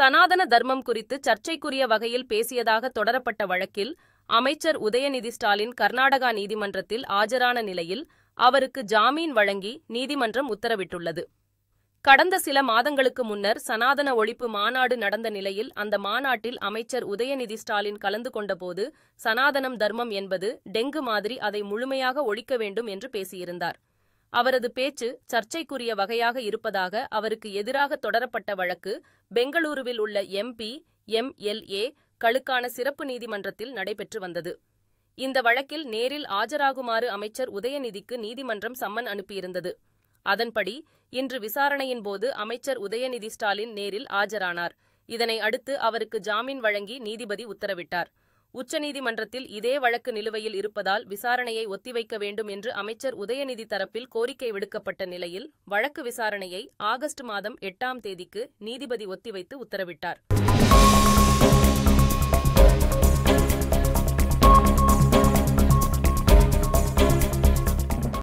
சனாதன தர்மம் குறித்து சர்ச்சைக்குரிய வகையில் பேசியதாக தொடரப்பட்ட வழக்கில் அமைச்சர் உதயநிதி ஸ்டாலின் கர்நாடகா நீதிமன்றத்தில் ஆஜரான நிலையில் அவருக்கு ஜாமீன் வழங்கி நீதிமன்றம் உத்தரவிட்டுள்ளது. கடந்த சில மாதங்களுக்கு முன்னர் சனாதன ஒழிப்பு மாநாடு நடந்த நிலையில் அந்த மாநாட்டில் அமைச்சர் உதயநிதி ஸ்டாலின் கலந்து கொண்டபோது சனாதனம் தர்மம் என்பது டெங்கு மாதிரி அதை முழுமையாக ஒழிக்க வேண்டும் என்று பேசியிருந்தார். அவரது பேச்சு சர்ச்சைக்குரிய வகையாக இருப்பதாக அவருக்கு எதிராக தொடரப்பட்ட வழக்கு பெங்களூருவில் உள்ள MP, MLA களுக்கான சிறப்பு நீதிமன்றத்தில் நடைபெற்று வந்தது. இந்த வழக்கில் நேரில் ஆஜராகுமாறு அமைச்சர் உதயநிதிக்கு நீதிமன்றம் சம்மன் அனுப்பியிருந்தது. அதன்படி இன்று விசாரணையின் போது அமைச்சர் உதயநிதி ஸ்டாலின் நேரில் ஆஜரானார். இதனை அடுத்து அவருக்கு ஜாமீன் வழங்கி நீதிபதி உத்தரவிட்டார். உச்சநீதிமன்றத்தில் இதே வழக்கு நிலுவையில் இருப்பதால் விசாரணையை ஒத்திவைக்க வேண்டும் என்று அமைச்சர் உதயநிதி தரப்பில் கோரிக்கை விடுக்கப்பட்ட நிலையில் வழக்கு விசாரணையை ஆகஸ்ட் மாதம் 8ஆம் தேதிக்கு நீதிபதி ஒத்திவைத்து உத்தரவிட்டார்.